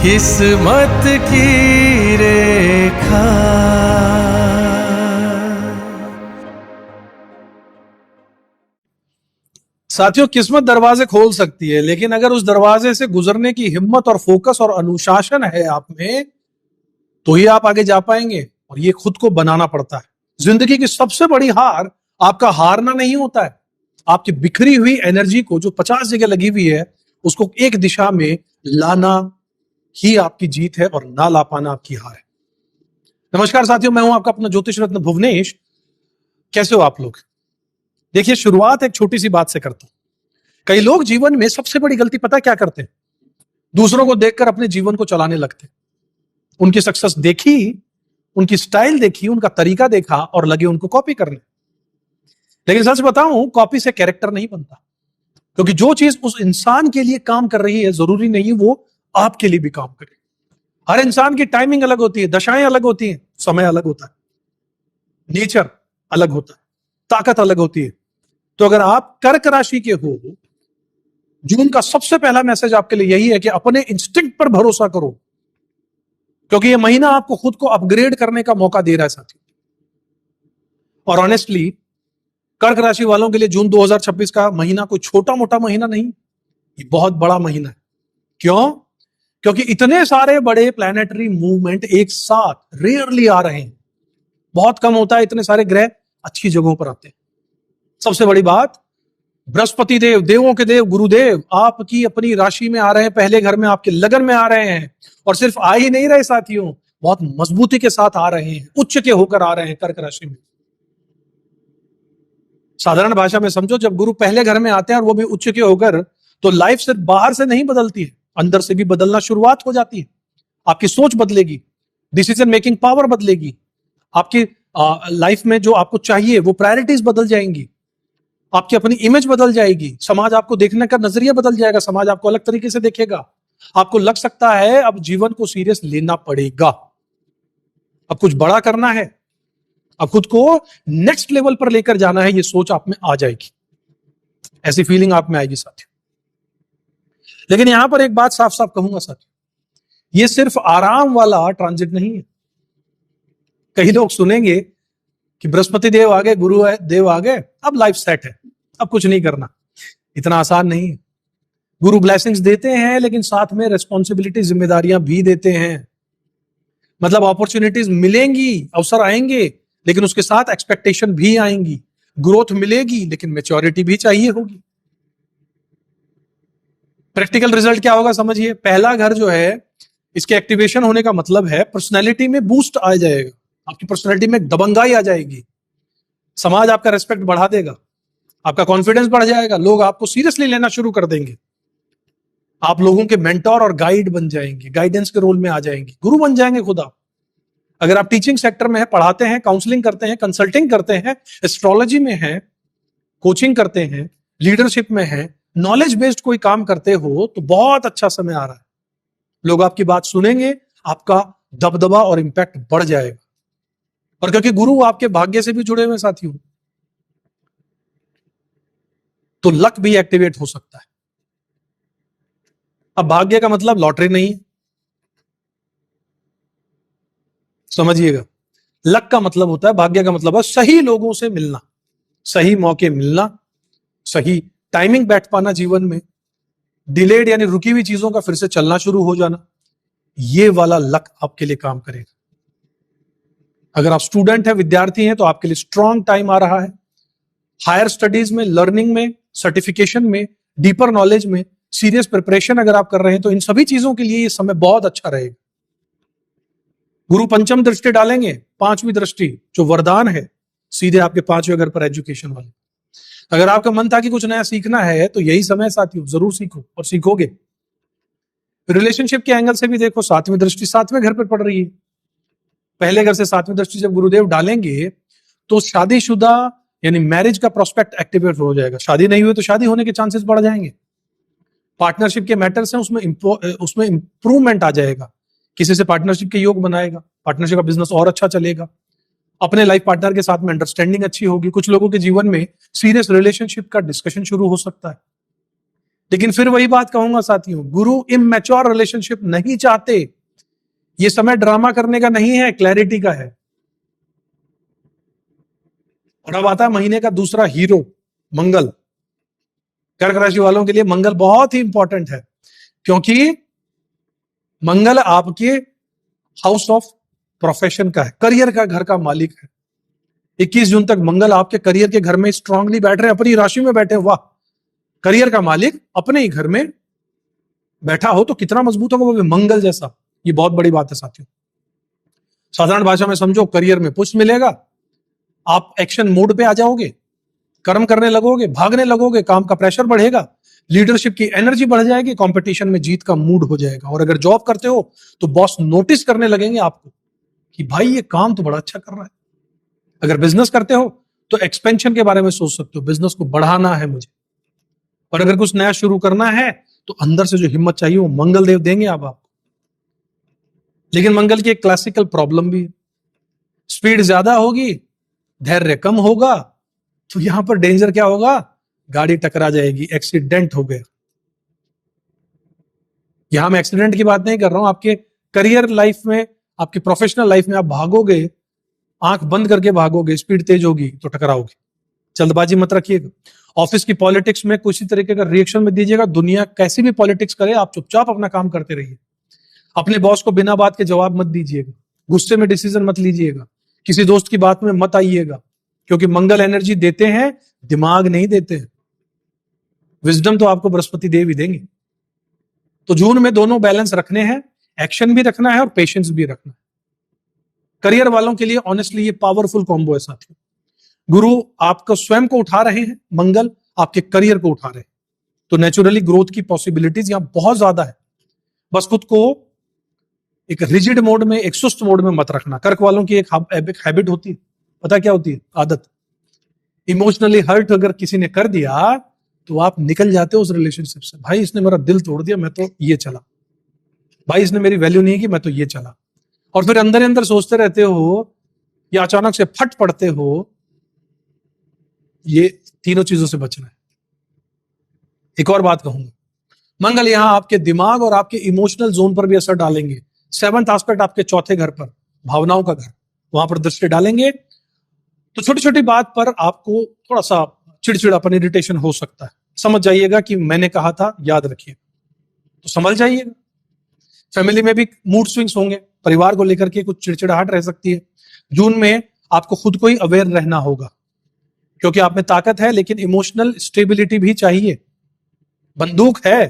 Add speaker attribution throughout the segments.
Speaker 1: किस्मत की रेखा। साथियों, किस्मत दरवाजे खोल सकती है, लेकिन अगर उस दरवाजे से गुजरने की हिम्मत और फोकस और अनुशासन है आप में, तो ही आप आगे जा पाएंगे। और ये खुद को बनाना पड़ता है। जिंदगी की सबसे बड़ी हार आपका हारना नहीं होता है, आपकी बिखरी हुई एनर्जी को जो 50 जगह लगी हुई है उसको एक दिशा में लाना ही आपकी जीत है, और ना ला पाना आपकी हार है। नमस्कार साथियों, मैं हूं आपका अपना ज्योतिष रत्न भुवनेश। कैसे हो आप लोग? देखिए, शुरुआत एक छोटी सी बात से करता हूं। कई लोग जीवन में सबसे बड़ी गलती पता क्या करते हैं? दूसरों को देखकर अपने जीवन को चलाने लगते हैं। उनकी सक्सेस देखी, उनकी स्टाइल देखी, उनका तरीका देखा और लगे उनको कॉपी करने। लेकिन सच बताऊं, कॉपी से कैरेक्टर नहीं बनता, क्योंकि जो चीज उस इंसान के लिए काम कर रही है जरूरी नहीं वो आपके लिए भी काम करे। हर इंसान की टाइमिंग अलग होती है, दशाएं अलग होती हैं, समय अलग होता है, नेचर अलग होता है, ताकत अलग होती है। तो अगर आप कर्क राशि के हो, जून का सबसे पहला मैसेज आपके लिए यही है कि अपने इंस्टिंक्ट पर भरोसा करो, क्योंकि यह महीना आपको खुद को अपग्रेड करने का मौका दे रहा है साथियों। और ऑनेस्टली, कर्क राशि वालों के लिए जून 2026 का महीना कोई छोटा मोटा महीना नहीं, ये बहुत बड़ा महीना है। क्यों? क्योंकि इतने सारे बड़े प्लैनेटरी मूवमेंट एक साथ रेयरली आ रहे हैं। बहुत कम होता है इतने सारे ग्रह अच्छी जगहों पर आते हैं। सबसे बड़ी बात, बृहस्पति देव, देवों के देव, गुरुदेव आपकी अपनी राशि में आ रहे हैं, पहले घर में आपके लगन में आ रहे हैं। और सिर्फ आ ही नहीं रहे साथियों, बहुत मजबूती के साथ आ रहे हैं, उच्च के होकर आ रहे हैं कर्क राशि में। साधारण भाषा में समझो, जब गुरु पहले घर में आते हैं और वो भी उच्च के होकर, तो लाइफ सिर्फ बाहर से नहीं बदलती है, अंदर से भी बदलना शुरुआत हो जाती है। आपकी सोच बदलेगी, डिसीजन मेकिंग पावर बदलेगी, आपकी लाइफ में जो आपको चाहिए वो प्रायोरिटीज बदल जाएंगी, आपकी अपनी इमेज बदल जाएगी, समाज आपको देखने का नजरिया बदल जाएगा, समाज आपको अलग तरीके से देखेगा। आपको लग सकता है अब जीवन को सीरियस लेना पड़ेगा, अब कुछ बड़ा करना है, अब खुद को नेक्स्ट लेवल पर लेकर जाना है, ये सोच आप में आ जाएगी, ऐसी फीलिंग आप में आएगी साथियों। लेकिन यहां पर एक बात साफ साफ कहूंगा साथियों, ये सिर्फ आराम वाला ट्रांजिट नहीं है। कई लोग सुनेंगे कि बृहस्पति देव आ गए, गुरु देव आ गए, अब लाइफ सेट है, अब कुछ नहीं करना। इतना आसान नहीं है। गुरु ब्लेसिंग्स देते हैं, लेकिन साथ में रिस्पॉन्सिबिलिटी, जिम्मेदारियां भी देते हैं। मतलब अपॉर्चुनिटीज मिलेंगी, अवसर आएंगे, लेकिन उसके साथ एक्सपेक्टेशन भी आएंगी। ग्रोथ मिलेगी, लेकिन मैच्योरिटी भी चाहिए होगी। प्रैक्टिकल रिजल्ट क्या होगा समझिए। पहला घर जो है, इसके एक्टिवेशन होने का मतलब है पर्सनैलिटी में बूस्ट आ जाएगा, आपकी पर्सनैलिटी में दबंगाई आ जाएगी, समाज आपका रेस्पेक्ट बढ़ा देगा, आपका कॉन्फिडेंस बढ़ जाएगा, लोग आपको सीरियसली लेना शुरू कर देंगे, आप लोगों के मेंटोर और गाइड बन जाएंगे, गाइडेंस के रोल में आ जाएंगे, गुरु बन जाएंगे खुद आप। अगर आप टीचिंग सेक्टर में है, पढ़ाते हैं, काउंसलिंग करते हैं, कंसल्टिंग करते हैं, एस्ट्रोलॉजी में है, कोचिंग करते हैं, लीडरशिप में है, नॉलेज बेस्ड कोई काम करते हो, तो बहुत अच्छा समय आ रहा है। लोग आपकी बात सुनेंगे, आपका दबदबा और इंपैक्ट बढ़ जाएगा। और क्योंकि गुरु आपके भाग्य से भी जुड़े हुए साथियों, तो लक भी एक्टिवेट हो सकता है। अब भाग्य का मतलब लॉटरी नहीं है, समझिएगा। लक का मतलब होता है, भाग्य का मतलब है सही लोगों से मिलना, सही मौके मिलना, सही टाइमिंग बैठ पाना जीवन में, डिलेड यानी रुकी हुई चीजों का फिर से चलना शुरू हो जाना। ये वाला लक आपके लिए काम करेगा। अगर आप स्टूडेंट है, विद्यार्थी हैं, तो आपके लिए स्ट्रॉन्ग टाइम आ रहा है। हायर स्टडीज में, लर्निंग में, सर्टिफिकेशन में, डीपर नॉलेज में, सीरियस प्रिपरेशन अगर आप कर रहे हैं, तो इन सभी चीजों के लिए ये समय बहुत अच्छा रहेगा। गुरु पंचम दृष्टि डालेंगे, पांचवी दृष्टि जो वरदान है, सीधे आपके पांचवें घर पर एजुकेशन वाले। अगर आपका मन था कि कुछ नया सीखना है, तो यही समय साथियों, जरूर सीखो और सीखोगे। रिलेशनशिप के एंगल से भी देखो, सातवीं दृष्टि सातवें घर पर पड़ रही है। पहले घर से सातवीं दृष्टि जब गुरुदेव डालेंगे, तो शादीशुदा यानी मैरिज का प्रोस्पेक्ट एक्टिवेट हो जाएगा। शादी नहीं हुई तो शादी होने के चांसेस बढ़ जाएंगे। पार्टनरशिप के मैटर्स हैं, उसमें इंप्रूवमेंट आ जाएगा। किसी से पार्टनरशिप के योग बनाएगा, पार्टनरशिप का बिजनेस और अच्छा चलेगा। अपने लाइफ पार्टनर के साथ में अंडरस्टैंडिंग अच्छी होगी। कुछ लोगों के जीवन में सीरियस रिलेशनशिप का डिस्कशन शुरू हो सकता है। लेकिन फिर वही बात कहूंगा साथियों, गुरु इमैच्योर रिलेशनशिप नहीं चाहते। ये समय ड्रामा करने का नहीं है, क्लैरिटी का है। और अब आता है महीने का दूसरा हीरो, मंगल। कर्क राशि वालों के लिए मंगल बहुत ही इंपॉर्टेंट है, क्योंकि मंगल आपके हाउस ऑफ प्रोफेशन का है, करियर का घर का मालिक है। 21 जून तक मंगल आपके करियर के घर में स्ट्रांगली बैठ रहे हैं, अपनी राशि में बैठे हैं। वाह, करियर का मालिक अपने ही घर में बैठा हो तो कितना मजबूत होगा, वो भी मंगल जैसा। ये बहुत बड़ी बात है साथियों। साधारण भाषा में समझो, करियर में पुश मिलेगा, आप एक्शन मोड पे आ जाओगे, कर्म करने लगोगे, भागने लगोगे, काम का प्रेशर बढ़ेगा, लीडरशिप की एनर्जी बढ़ जाएगी, कंपटीशन में जीत का मूड हो जाएगा। और अगर जॉब करते हो तो बॉस नोटिस करने लगेंगे आपको कि भाई ये काम तो बड़ा अच्छा कर रहा है। अगर बिजनेस करते हो तो एक्सपेंशन के बारे में सोच सकते हो, बिजनेस को बढ़ाना है मुझे। और अगर कुछ नया शुरू करना है तो अंदर से जो हिम्मत चाहिए वो मंगल देव देंगे आपको। लेकिन मंगल की एक क्लासिकल प्रॉब्लम भी है, स्पीड ज्यादा होगी, धैर्य कम होगा, तो यहां पर डेंजर क्या होगा, गाड़ी टकरा जाएगी, एक्सीडेंट हो गया। यहां मैं एक्सीडेंट की बात नहीं कर रहा हूं, आपके करियर लाइफ में, आपकी प्रोफेशनल लाइफ में आप भागोगे, आंख बंद करके भागोगे, स्पीड तेज होगी तो टकराओगे। जल्दबाजी मत रखिएगा। ऑफिस की पॉलिटिक्स में किसी तरीके का रिएक्शन मत दीजिएगा। दुनिया कैसी भी पॉलिटिक्स करे, आप चुपचाप अपना काम करते रहिए। अपने बॉस को बिना बात के जवाब मत दीजिएगा, गुस्से में डिसीजन मत लीजिएगा, किसी दोस्त की बात में मत आइएगा, क्योंकि मंगल एनर्जी देते हैं, दिमाग नहीं देते हैं। विजडम तो आपको बृहस्पति देव ही देंगे। तो जून में दोनों बैलेंस रखने हैं, एक्शन भी रखना है और पेशेंस भी रखना है। करियर वालों के लिए ऑनेस्टली ये पावरफुल कॉम्बो है साथियों। गुरु आपको स्वयं को उठा रहे हैं, मंगल आपके करियर को उठा रहे हैं, तो नेचुरली ग्रोथ की पॉसिबिलिटीज यहां बहुत ज्यादा है। बस खुद को एक रिजिड मोड में, एक सुस्त मोड में मत रखना। कर्क वालों की एक हैबिट होती है, पता क्या होती है, आदत। इमोशनली हर्ट अगर किसी ने कर दिया तो आप निकल जाते हो उस रिलेशनशिप से। भाई इसने मेरा दिल तोड़ दिया, मैं तो ये चला। भाई इसने मेरी वैल्यू नहीं की, मैं तो ये चला। और फिर अंदर अंदर सोचते रहते हो या अचानक से फट पड़ते हो। ये तीनों चीजों से बचना है। एक और बात कहूंगा, मंगल यहां आपके दिमाग और आपके इमोशनल जोन पर भी असर डालेंगे। 7th एस्पेक्ट आपके चौथे घर पर, भावनाओं का घर, वहां पर दृष्टि डालेंगे। तो छोटी छोटी बात पर आपको थोड़ा सा चिड़चिड़ापन, इरिटेशन हो सकता है। समझ जाइएगा कि मैंने कहा था, याद रखिए, तो समझ जाइएगा। फैमिली में भी मूड स्विंग्स होंगे, परिवार को लेकर के कुछ चिड़चिड़ाहट रह सकती है। जून में आपको खुद को ही अवेयर रहना होगा, क्योंकि आप में ताकत है लेकिन इमोशनल स्टेबिलिटी भी चाहिए। बंदूक है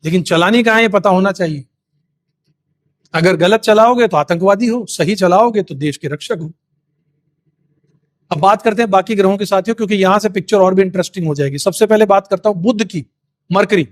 Speaker 1: लेकिन चलानी कहां है ये पता होना चाहिए। अगर गलत चलाओगे तो आतंकवादी हो, सही चलाओगे तो देश के रक्षक हो। अब बात करते हैं बाकी ग्रहों के साथियों, क्योंकि यहां से पिक्चर और भी इंटरेस्टिंग हो जाएगी। सबसे पहले बात करता हूं बुध की, मरकरी।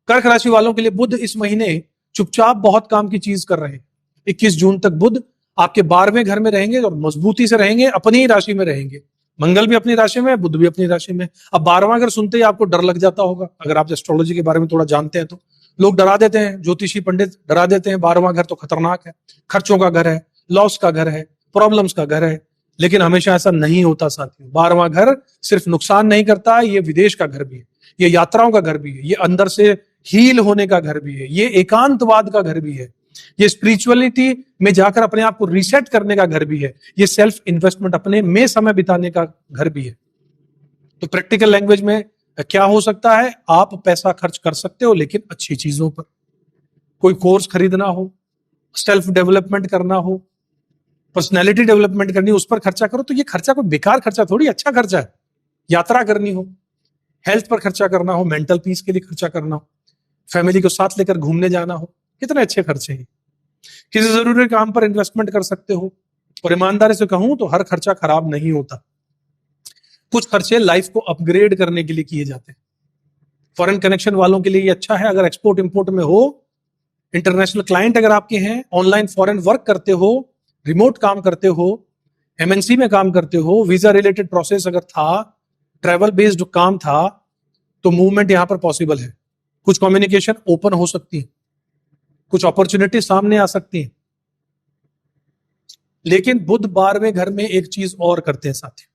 Speaker 1: कर्क राशि वालों के लिए बुध इस महीने चुपचाप बहुत काम की चीज कर रहे हैं। 21 जून तक बुध आपके 12वें घर में रहेंगे और मजबूती से रहेंगे, अपनी ही राशि में रहेंगे। मंगल भी अपनी राशि में, बुध भी अपनी राशि में। अब 12वां घर सुनते ही आपको डर लग जाता होगा, अगर आप एस्ट्रोलॉजी के बारे में थोड़ा जानते हैं तो। लोग डरा देते हैं, ज्योतिषी पंडित डरा देते हैं, 12वां घर तो खतरनाक है, खर्चों का घर है, लॉस का घर है, प्रॉब्लम्स का घर है। लेकिन हमेशा ऐसा नहीं होता साथियों। 12वां घर सिर्फ नुकसान नहीं करता, ये विदेश का घर भी है, ये यात्राओं का घर भी है, ये अंदर से हील होने का घर भी है, ये एकांतवाद का घर भी है, ये स्पिरिचुअलिटी में जाकर अपने आप को रीसेट करने का घर भी है, ये सेल्फ इन्वेस्टमेंट, अपने में समय बिताने का घर भी है। तो प्रैक्टिकल लैंग्वेज में क्या हो सकता है, आप पैसा खर्च कर सकते हो लेकिन अच्छी चीजों पर। कोई कोर्स खरीदना हो, सेल्फ डेवलपमेंट करना हो, पर्सनैलिटी डेवलपमेंट करनी हो, उस पर खर्चा करो। तो ये खर्चा कोई बेकार खर्चा थोड़ी, अच्छा खर्चा है। यात्रा करनी हो, हेल्थ पर खर्चा करना हो, मेंटल पीस के लिए खर्चा करना हो, फैमिली को साथ लेकर घूमने जाना हो, कितने अच्छे खर्चे हैं। किसी जरूरी काम पर इन्वेस्टमेंट कर सकते हो। और ईमानदारी से कहूं तो हर खर्चा खराब नहीं होता। कुछ खर्चे लाइफ को अपग्रेड करने के लिए किए जाते हैं। फॉरेन कनेक्शन वालों के लिए ये अच्छा है, अगर एक्सपोर्ट इंपोर्ट में हो, इंटरनेशनल क्लाइंट अगर आपके हैं, ऑनलाइन फॉरेन वर्क करते हो, रिमोट काम करते हो, एमएनसी में काम करते हो, वीजा रिलेटेड प्रोसेस अगर था, ट्रैवल बेस्ड काम था, तो मूवमेंट यहां पर पॉसिबल है। कुछ कम्युनिकेशन ओपन हो सकती है, कुछ अपॉर्चुनिटी सामने आ सकती है। लेकिन बुध 12वें घर में एक चीज और करते हैं साथी,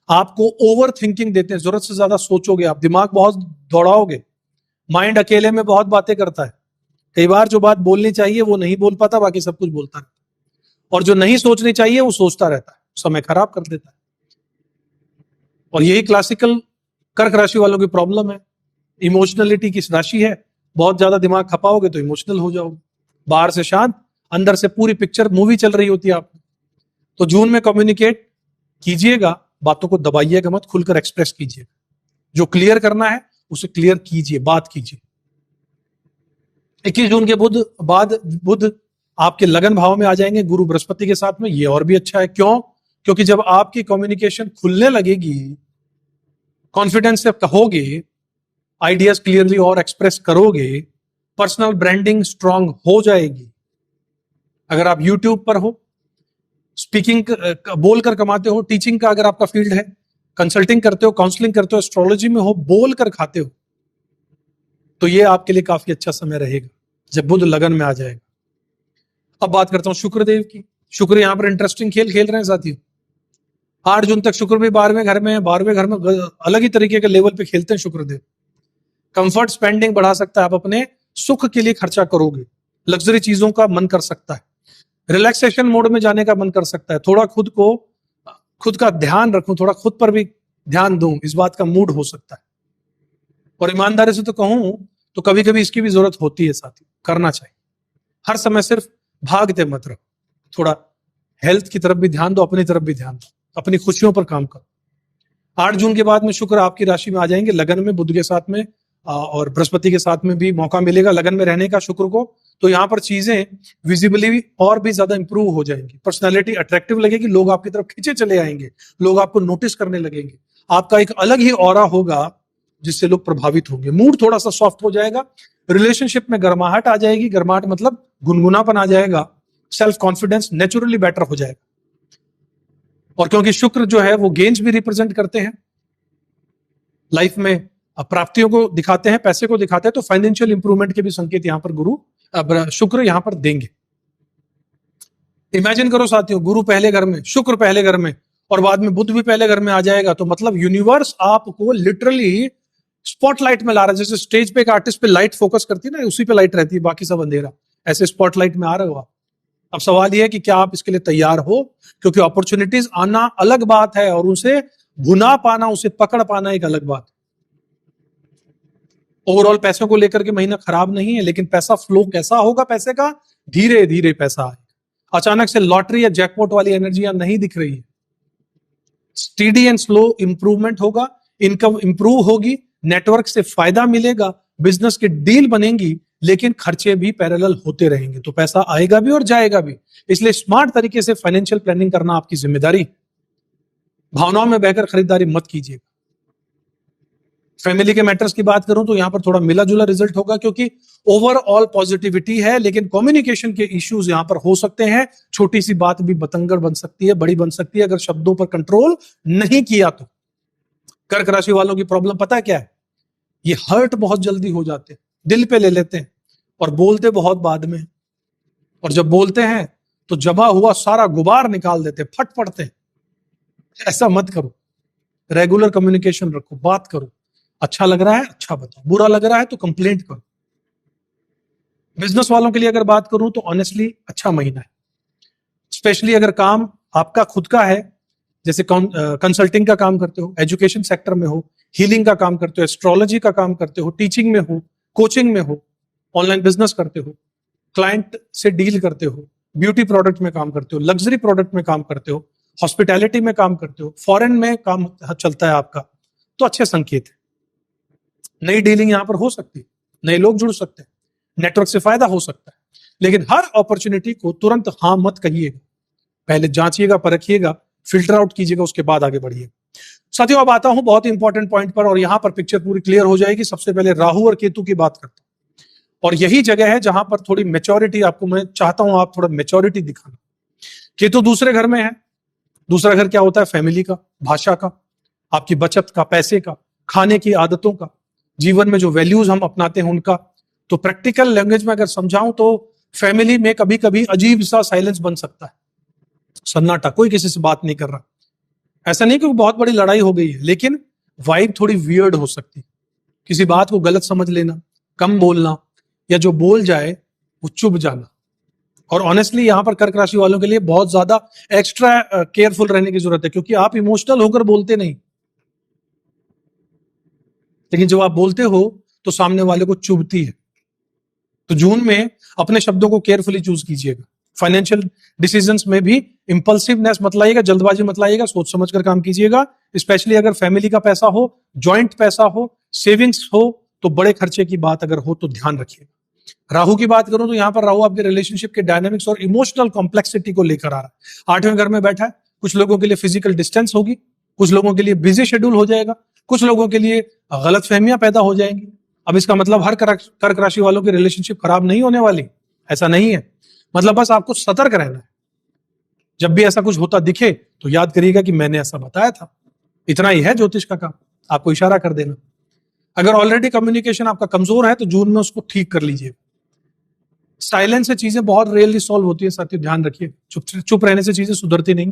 Speaker 1: आपको ओवर थिंकिंग देते हैं। जरूरत से ज्यादा सोचोगे आप, दिमाग बहुत दौड़ाओगे, माइंड अकेले में बहुत बातें करता है, कई बार जो बात बोलनी चाहिए वो नहीं बोल पाता, बाकी सब कुछ बोलता रहता है, और जो नहीं सोचनी चाहिए वो सोचता रहता है, समय खराब कर देता है। और यही क्लासिकल कर्क राशि वालों की प्रॉब्लम है। इमोशनलिटी की राशि है, बहुत ज्यादा दिमाग खपाओगे तो इमोशनल हो जाओगे, बाहर से शांत, अंदर से पूरी पिक्चर मूवी चल रही होती है आप। तो जून में कम्युनिकेट कीजिएगा, बातों को दबाइएगा मत, खुलकर एक्सप्रेस कीजिएगा, जो क्लियर करना है उसे क्लियर कीजिए, बात कीजिए। 21 जून के बुध आपके लगन भाव में आ जाएंगे गुरु बृहस्पति के साथ में, ये और भी अच्छा है। क्यों? क्योंकि जब आपकी कम्युनिकेशन खुलने लगेगी, कॉन्फिडेंस से कहोगे, आइडियाज क्लियरली और एक्सप्रेस करोगे, पर्सनल ब्रांडिंग स्ट्रांग हो जाएगी। अगर आप यूट्यूब पर हो, स्पीकिंग बोलकर कमाते हो, टीचिंग का अगर आपका फील्ड है, कंसल्टिंग करते हो, काउंसलिंग करते हो, एस्ट्रोलॉजी में हो, बोलकर खाते हो, तो ये आपके लिए काफी अच्छा समय रहेगा जब बुध लगन में आ जाएगा। अब बात करता हूं शुक्रदेव की। शुक्र यहां पर इंटरेस्टिंग खेल खेल रहे हैं साथियों। 8 जून तक शुक्र भी 12वें घर में है। 12वें घर में अलग ही तरीके के लेवल पे खेलते हैं शुक्रदेव। कंफर्ट स्पेंडिंग बढ़ा सकता है, आप अपने सुख के लिए खर्चा करोगे, लग्जरी चीजों का मन कर सकता है, रिलैक्सेशन मोड में जाने का मन कर सकता है, थोड़ा खुद का ध्यान रखूं, थोड़ा खुद पर भी ध्यान दूं, इस बात का मूड हो सकता है। और ईमानदारी से तो कहूं तो कभी कभी इसकी भी जरूरत होती है साथी, करना चाहिए। हर समय सिर्फ भागते मत रहो, थोड़ा हेल्थ की तरफ भी ध्यान दो, अपनी तरफ भी ध्यान दो, अपनी खुशियों पर काम करो। 8 जून के बाद में शुक्र आपकी राशि में आ जाएंगे लगन में, बुध के साथ में और बृहस्पति के साथ में भी मौका मिलेगा लगन में रहने का शुक्र को। तो यहाँ पर चीजें विजिबली और भी ज्यादा इंप्रूव हो जाएंगी, पर्सनालिटी अट्रैक्टिव लगेगी, लोग आपकी तरफ खींचे चले आएंगे, लोग आपको नोटिस करने लगेंगे, आपका एक अलग ही ऑरा होगा जिससे लोग प्रभावित होंगे, मूड थोड़ा सा सॉफ्ट हो जाएगा, रिलेशनशिप में गर्माहट आ जाएगी, गर्माहट मतलब गुनगुनापन आ जाएगा, सेल्फ कॉन्फिडेंस नेचुरली बेटर हो जाएगा। और क्योंकि शुक्र जो है वो गेंस भी रिप्रेजेंट करते हैं, लाइफ में प्राप्तियों को दिखाते हैं, पैसे को दिखाते हैं, तो फाइनेंशियल इंप्रूवमेंट के भी संकेत यहां पर शुक्र यहां पर देंगे। इमेजिन करो साथियों, गुरु पहले घर में, शुक्र पहले घर में, और बाद में बुध भी पहले घर में आ जाएगा, तो मतलब यूनिवर्स आपको लिटरली स्पॉटलाइट में ला रहा है। जैसे स्टेज पे एक आर्टिस्ट पे लाइट फोकस करती है ना, उसी पे लाइट रहती है, बाकी सब अंधेरा, ऐसे स्पॉटलाइट में आ रहे हो आप। अब सवाल यह है कि क्या आप इसके लिए तैयार हो, क्योंकि अपॉर्चुनिटीज आना अलग बात है और उसे भुना पाना, उसे पकड़ पाना एक अलग बात है। ओवरऑल पैसों को लेकर के महीना खराब नहीं है, लेकिन पैसा फ्लो कैसा होगा, पैसे का धीरे धीरे पैसा आएगा। अचानक से लॉटरी या जैकपॉट वाली एनर्जी नहीं दिख रही है। स्टीडी एंड स्लो इंप्रूवमेंट होगा, इनकम इंप्रूव होगी, नेटवर्क से फायदा मिलेगा, बिजनेस की डील बनेंगी, लेकिन खर्चे भी पैरेलल होते रहेंगे, तो पैसा आएगा भी और जाएगा भी। इसलिए स्मार्ट तरीके से फाइनेंशियल प्लानिंग करना आपकी जिम्मेदारी। भावनाओं में बहकर खरीदारी मत कीजिएगा। फैमिली के मैटर्स की बात करूं तो यहां पर थोड़ा मिला जुला रिजल्ट होगा, क्योंकि ओवरऑल पॉजिटिविटी है, लेकिन कम्युनिकेशन के इश्यूज यहां पर हो सकते हैं। छोटी सी बात भी बतंगड़ बन सकती है, बड़ी बन सकती है, अगर शब्दों पर कंट्रोल नहीं किया तो। कर्क राशि वालों की प्रॉब्लम पता है क्या है? ये हर्ट बहुत जल्दी हो जाते हैं, दिल पे ले लेते हैं, और बोलते बहुत बाद में, और जब बोलते हैं तो जमा हुआ सारा गुबार निकाल देते, फट पड़ते हैं। ऐसा मत करो, रेगुलर कम्युनिकेशन रखो, बात करो, अच्छा लग रहा है अच्छा बताओ, बुरा लग रहा है तो कंप्लेंट करो। बिजनेस वालों के लिए अगर बात करूं तो ऑनेस्टली अच्छा महीना है, स्पेशली अगर काम आपका खुद का है, जैसे कंसल्टिंग का काम करते हो, एजुकेशन सेक्टर में हो, हीलिंग का काम करते हो, एस्ट्रोलॉजी का काम करते हो, टीचिंग में हो, कोचिंग में हो, ऑनलाइन बिजनेस करते हो, क्लाइंट से डील करते हो, ब्यूटी प्रोडक्ट में काम करते हो, लग्जरी प्रोडक्ट में काम करते हो, हॉस्पिटैलिटी में काम करते हो, फॉरेन में काम चलता है आपका, तो अच्छे संकेत है। नई डीलिंग यहां पर हो सकती है, नए लोग जुड़ सकते हैं, नेटवर्क से फायदा हो सकता है, लेकिन हर अपॉर्चुनिटी को तुरंत हाँ मत कहिएगा, पहले जांचिएगा, परखिएगा, फिल्टर आउट कीजिएगा, उसके बाद आगे बढ़िएगा। साथियों अब आता हूं बहुत इंपॉर्टेंट पॉइंट पर, और यहां पर पिक्चर पूरी क्लियर हो जाएगी। सबसे पहले राहु और केतु की बात करता हूं, और यही जगह है जहां पर थोड़ी मेच्योरिटी आपको मैं चाहता हूं, आप थोड़ा मेच्योरिटी दिखाना। केतु दूसरे घर में है। दूसरा घर क्या होता है? फैमिली का, भाषा का, आपकी बचत का, पैसे का, खाने की आदतों का, जीवन में जो वैल्यूज हम अपनाते हैं उनका। तो प्रैक्टिकल लैंग्वेज में अगर समझाऊं तो फैमिली में कभी कभी अजीब सा साइलेंस बन सकता है, सन्नाटा, कोई किसी से बात नहीं कर रहा। ऐसा नहीं कि बहुत बड़ी लड़ाई हो गई है, लेकिन वाइब थोड़ी वियर्ड हो सकती है, किसी बात को गलत समझ लेना, कम बोलना, या जो बोल जाए वो चुप जाना। और ऑनेस्टली यहां पर कर्क राशि वालों के लिए बहुत ज्यादा एक्स्ट्रा केयरफुल रहने की जरूरत है, क्योंकि आप इमोशनल होकर बोलते नहीं, लेकिन जब आप बोलते हो तो सामने वाले को चुभती है। तो जून में अपने शब्दों को केयरफुली चूज कीजिएगा। फाइनेंशियल डिसीजंस में भी इंपल्सिवनेस मत लाइएगा, जल्दबाजी मत लाइएगा, सोच समझ कर काम कीजिएगा। स्पेशली अगर फैमिली का पैसा हो, जॉइंट पैसा हो, सेविंग्स हो, तो बड़े खर्चे की बात अगर हो तो ध्यान रखिएगा। राहु की बात करूं तो यहां पर राहु आपके रिलेशनशिप के डायनामिक्स और इमोशनल कॉम्प्लेक्सिटी को लेकर आ रहा है। 8वें घर में बैठा है, कुछ लोगों के लिए फिजिकल डिस्टेंस होगी, कुछ लोगों के लिए बिजी शेड्यूल हो जाएगा, कुछ लोगों के लिए गलत फहमियां पैदा हो जाएंगी। अब इसका मतलब हर कर्क राशि वालों की रिलेशनशिप खराब नहीं होने वाली, ऐसा नहीं है। मतलब बस आपको सतर्क रहना है। जब भी ऐसा कुछ होता दिखे तो याद करिएगा कि मैंने ऐसा बताया था। इतना ही है ज्योतिष का काम, आपको इशारा कर देना। अगर ऑलरेडी कम्युनिकेशन आपका कमजोर है तो जून में उसको ठीक कर लीजिए। साइलेंस से चीजें बहुत रेयरली सॉल्व होती है साथियों, ध्यान रखिए। चुप रहने से चीजें सुधरती नहीं।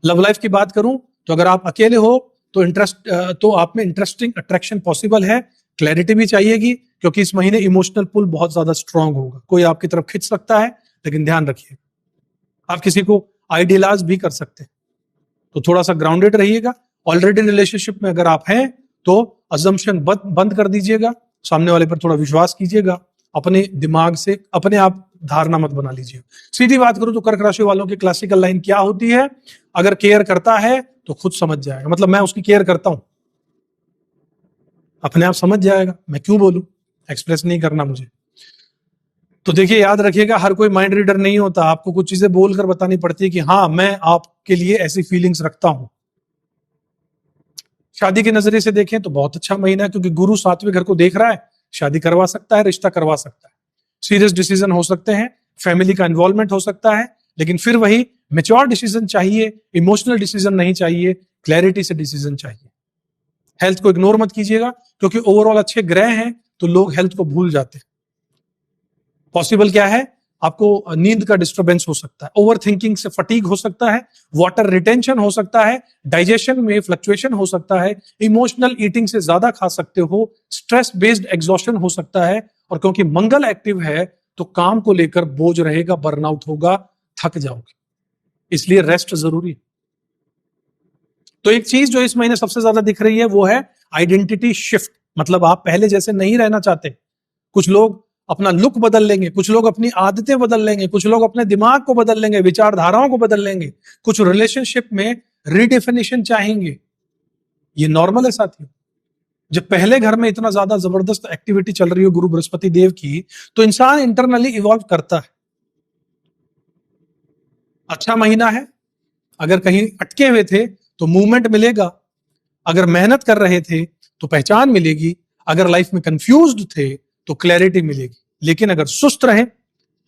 Speaker 1: लव लाइफ की बात करूं तो अगर आप अकेले हो तो आप में इंटरेस्टिंग अट्रैक्शन पॉसिबल है। क्लैरिटी भी चाहिएगी, क्योंकि इस महीने इमोशनल पुल बहुत ज्यादा स्ट्रांग होगा। कोई आपकी तरफ खिंच सकता है, लेकिन ध्यान रखिए आप किसी को आइडियलाइज भी कर सकते हैं, तो थोड़ा सा ग्राउंडेड रहिएगा। ऑलरेडी रिलेशनशिप में अगर आप हैं तो अजम्पशन बंद कर दीजिएगा, सामने वाले पर थोड़ा विश्वास कीजिएगा, अपने दिमाग से अपने आप धारणा मत बना लीजिए। सीधी बात करूं तो कर्क राशि वालों की क्लासिकल लाइन क्या होती है? अगर केयर करता है तो खुद समझ जाएगा। मतलब मैं उसकी केयर करता हूं, अपने आप समझ जाएगा, मैं क्यों बोलूं, एक्सप्रेस नहीं करना मुझे। तो देखिए याद रखिएगा, हर कोई माइंड रीडर नहीं होता। आपको कुछ चीजें बोलकर बतानी पड़ती है कि हाँ मैं आपके लिए ऐसी फीलिंग्स रखता हूं। शादी के नजरिए से देखें तो बहुत अच्छा महीना है, क्योंकि गुरु 7वें घर को देख रहा है, शादी करवा सकता है, रिश्ता करवा सकता है। सीरियस डिसीजन हो सकते हैं, फैमिली का इन्वॉल्वमेंट हो सकता है, लेकिन फिर वही मेच्योर डिसीजन चाहिए, इमोशनल डिसीजन नहीं चाहिए, क्लैरिटी से डिसीजन चाहिए। हेल्थ को इग्नोर मत कीजिएगा, क्योंकि ओवरऑल अच्छे ग्रह हैं तो लोग हेल्थ को भूल जाते हैं। पॉसिबल क्या है? आपको नींद का डिस्टरबेंस हो सकता है, ओवर थिंकिंग से फटीग हो सकता है, वाटर रिटेंशन हो सकता है, डाइजेशन में फ्लक्चुएशन हो सकता है, इमोशनल ईटिंग से ज्यादा खा सकते हो, स्ट्रेस बेस्ड एग्जॉशन हो सकता है। और क्योंकि मंगल एक्टिव है तो काम को लेकर बोझ रहेगा, बर्नआउट होगा, थक जाओगे, इसलिए रेस्ट जरूरी है। तो एक चीज जो इस महीने सबसे ज्यादा दिख रही है वो है आइडेंटिटी शिफ्ट। मतलब आप पहले जैसे नहीं रहना चाहते। कुछ लोग अपना लुक बदल लेंगे, कुछ लोग अपनी आदतें बदल लेंगे, कुछ लोग अपने दिमाग को बदल लेंगे, विचारधाराओं को बदल लेंगे, कुछ रिलेशनशिप में रिडेफिनेशन चाहेंगे। ये नॉर्मल है साथियों। जब पहले घर में इतना ज्यादा जबरदस्त एक्टिविटी चल रही हो गुरु बृहस्पति देव की, तो इंसान इंटरनली इवॉल्व करता है। अच्छा महीना है। अगर कहीं अटके हुए थे तो मूवमेंट मिलेगा, अगर मेहनत कर रहे थे तो पहचान मिलेगी, अगर लाइफ में कंफ्यूज्ड थे तो क्लैरिटी मिलेगी। लेकिन अगर सुस्त रहे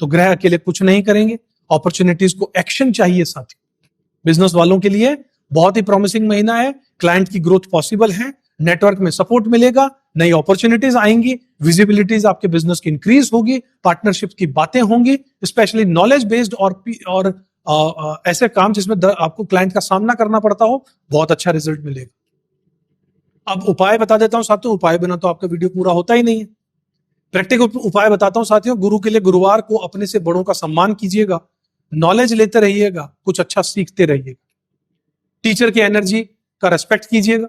Speaker 1: तो ग्रह अकेले कुछ नहीं करेंगे, अपॉर्चुनिटीज को एक्शन चाहिए साथी। बिजनेस वालों के लिए बहुत ही प्रॉमिसिंग महीना है। क्लाइंट की ग्रोथ पॉसिबल है, नेटवर्क में सपोर्ट मिलेगा, नई अपॉर्चुनिटीज आएंगी, विजिबिलिटीज आपके बिजनेस की इंक्रीज होगी, पार्टनरशिप की बातें होंगी, स्पेशली नॉलेज बेस्ड और ऐसे काम जिसमें आपको क्लाइंट का सामना करना पड़ता हो, बहुत अच्छा रिजल्ट मिलेगा। अब उपाय बता देता हूं साथियों, उपाय बिना तो आपका वीडियो पूरा होता ही नहीं है। प्रैक्टिकल उपाय बताता हूं साथियों। गुरु के लिए गुरुवार को अपने से बड़ों का सम्मान कीजिएगा, नॉलेज लेते रहिएगा, कुछ अच्छा सीखते रहिएगा, टीचर की एनर्जी का रेस्पेक्ट कीजिएगा,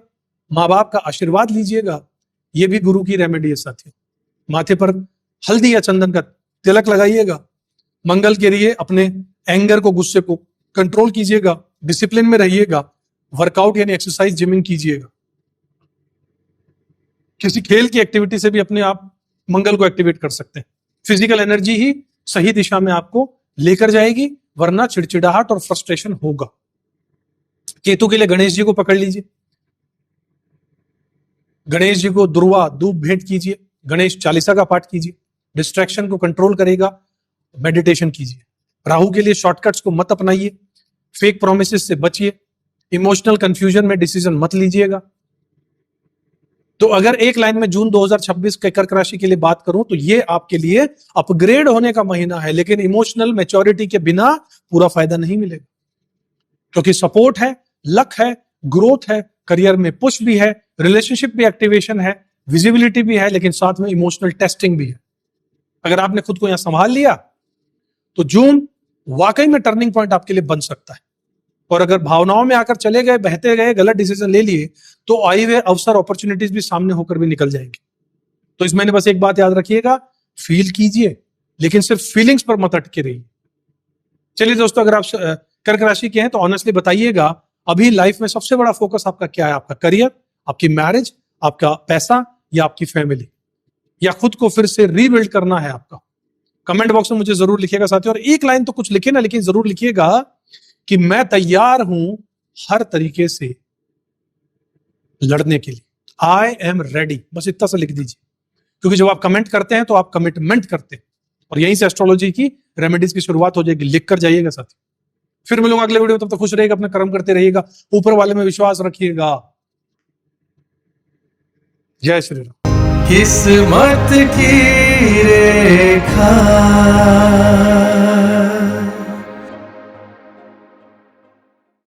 Speaker 1: माँ बाप का आशीर्वाद लीजिएगा। यह भी गुरु की रेमेडी है साथियों। माथे पर हल्दी या चंदन का तिलक लगाइएगा। मंगल के लिए अपने एंगर को, गुस्से को कंट्रोल कीजिएगा, डिसिप्लिन में रहिएगा, वर्कआउट यानी एक्सरसाइज, जिमिंग कीजिएगा। किसी खेल की एक्टिविटी से भी अपने आप मंगल को एक्टिवेट कर सकते हैं। फिजिकल एनर्जी ही सही दिशा में आपको लेकर जाएगी, वरना चिड़चिड़ाहट और फ्रस्ट्रेशन होगा। केतु के लिए गणेश जी को पकड़ लीजिए, गणेश जी को दुर्वा धूप भेंट कीजिए, गणेश चालीसा का पाठ कीजिए, डिस्ट्रैक्शन को कंट्रोल करेगा, मेडिटेशन कीजिए। राहु के लिए शॉर्टकट्स को मत अपनाइए, फेक प्रोमिसेस से बचिए, इमोशनल कंफ्यूजन में डिसीजन मत लीजिएगा। तो अगर एक लाइन में जून 2026 के कर्क राशि के लिए बात करूं तो ये आपके लिए अपग्रेड होने का महीना है, लेकिन इमोशनल मैच्योरिटी के बिना पूरा फायदा नहीं मिलेगा। क्योंकि सपोर्ट है, लक है, ग्रोथ है, करियर में पुश भी है, रिलेशनशिप भी एक्टिवेशन है, विजिबिलिटी भी है, लेकिन साथ में इमोशनल टेस्टिंग भी है। अगर आपने खुद को यहां संभाल लिया तो जून वाकई में टर्निंग पॉइंट आपके लिए बन सकता है। और अगर भावनाओं में आकर चले गए, बहते गए, गलत डिसीजन ले लिए, तो आए हुए अवसर, अपॉर्चुनिटीज भी सामने होकर भी निकल जाएंगे। तो इस महीने बस एक बात याद रखिएगा, फील कीजिए, लेकिन सिर्फ फीलिंग्स पर मत अटके रहिए। चलिए दोस्तों, अगर आप कर्क राशि के हैं तो ऑनेस्टली बताइएगा, अभी लाइफ में सबसे बड़ा फोकस आपका क्या है? आपका करियर, आपकी मैरिज, आपका पैसा, या आपकी फैमिली, या खुद को फिर से रीबिल्ड करना है आपका? कमेंट बॉक्स में मुझे जरूर लिखिएगा साथियों। और एक लाइन तो कुछ लिखे ना, लेकिन जरूर लिखिएगा कि मैं तैयार हूं हर तरीके से लड़ने के लिए। आई एम रेडी, बस इतना सा लिख दीजिए। क्योंकि जब आप कमेंट करते हैं तो आप कमिटमेंट करते हैं, और यहीं से एस्ट्रोलॉजी की रेमेडीज की शुरुआत हो जाएगी। लिख कर जाइएगा साथी। फिर मिलूंगा अगले वीडियो में, तब तक खुश रहिएगा, अपना कर्म करते रहिएगा, ऊपर वाले में विश्वास रखिएगा। जय श्री राम।
Speaker 2: किस्मत की रेखा